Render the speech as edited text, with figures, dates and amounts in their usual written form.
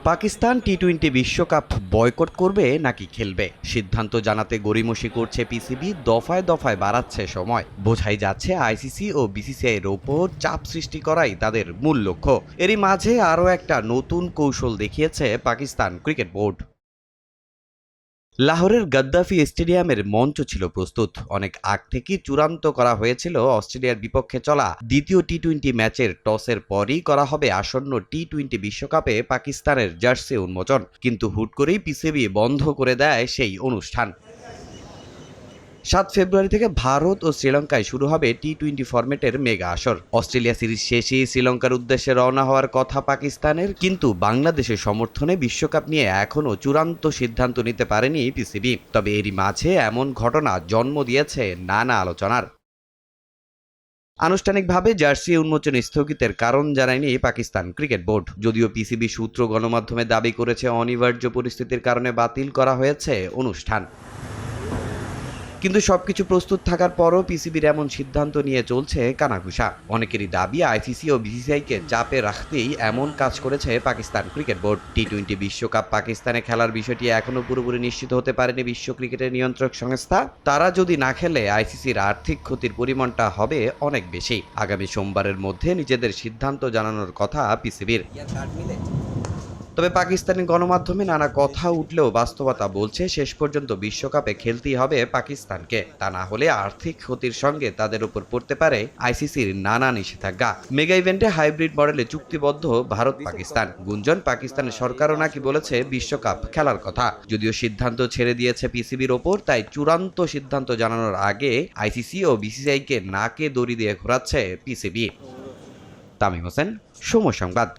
পাকিস্তান টি-20 বিশ্বকাপ বয়কট করবে নাকি খেলবে সিদ্ধান্ত জানাতে গড়িমসি করছে পিসিবি, দফায় দফায় বাড়াচ্ছে সময়। বোঝাই যাচ্ছে আইসিসি ও বিসিসিআই এর ওপর চাপ সৃষ্টি করাই তাদের মূল লক্ষ্য। এরই মাঝে আরও একটা নতুন কৌশল দেখিয়েছে পাকিস্তান ক্রিকেট বোর্ড। লাহোরের গাদ্দাফি স্টেডিয়ামের মঞ্চ ছিল প্রস্তুত। অনেক আগ থেকেই চূড়ান্ত করা হয়েছিল অস্ট্রেলিয়ার বিপক্ষে চলা দ্বিতীয় টি-20 ম্যাচের টসের পরই করা হবে আসন্ন টি-20 বিশ্বকাপে পাকিস্তানের জার্সি উন্মোচন। কিন্তু হুট করেই পিসিবি বন্ধ করে দেয় সেই অনুষ্ঠান। 7 ফেব্রুয়ারি থেকে ভারত ও শ্রীলঙ্কায় শুরু হবে টি-20 ফরম্যাটের মেগা আসর। অস্ট্রেলিয়া সিরিজ শেষেই শ্রীলঙ্কার উদ্দেশ্যে রওনা হওয়ার কথা পাকিস্তানের, কিন্তু বাংলাদেশের সমর্থনে বিশ্বকাপ নিয়ে এখনও চূড়ান্ত সিদ্ধান্ত নিতে পারেনি পিসিবি। তবে এরই মাঝে এমন ঘটনা জন্ম দিয়েছে নানা আলোচনার। আনুষ্ঠানিকভাবে জার্সি উন্মোচন স্থগিতের কারণ জানায়নি পাকিস্তান ক্রিকেট বোর্ড। যদিও পিসিবি সূত্র গণমাধ্যমে দাবি করেছে অনিবার্য পরিস্থিতির কারণে বাতিল করা হয়েছে অনুষ্ঠান। কিন্তু সবকিছু প্রস্তুত থাকার পরও পিসিবির এমন সিদ্ধান্ত নিয়ে চলছে কানাঘুষা। অনেকেরই দাবি আইসিসি ও বিসিসিআইকে চাপে রাখতেই এমন কাজ করেছে পাকিস্তান ক্রিকেট বোর্ড। টি-20 বিশ্বকাপ পাকিস্তানে খেলার বিষয়টি এখনো পুরোপুরি নিশ্চিত হতে পারেনি বিশ্ব ক্রিকেটের নিয়ন্ত্রক সংস্থা। তারা যদি না খেলে আইসিসির আর্থিক ক্ষতির পরিমাণটা হবে অনেক বেশি। আগামী সোমবারের মধ্যে নিজেদের সিদ্ধান্ত জানানোর কথা পিসিবির। তবে পাকিস্তানি গণমাধ্যমে নানা কথা উঠলেও বাস্তবতা বলছে শেষ পর্যন্ত বিশ্বকাপে খেলতেই হবে পাকিস্তানকে। তা না হলে আর্থিক ক্ষতির সঙ্গে তাদের উপর পড়তে পারে আইসিসির নানা নিষেধাজ্ঞা। মেগা ইভেন্টে হাইব্রিড মডেলে চুক্তিবদ্ধ ভারত পাকিস্তান। গুঞ্জন, পাকিস্তানের সরকারও নাকি বলেছে বিশ্বকাপ খেলার কথা। যদিও সিদ্ধান্ত ছেড়ে দিয়েছে পিসিবির ওপর, তাই চূড়ান্ত সিদ্ধান্ত জানানোর আগে আইসিসি ও বিসিসিআইকে নাকে দড়ি দিয়ে ঘোরাচ্ছে পিসিবি। তামিম হোসেন, সময় সংবাদ।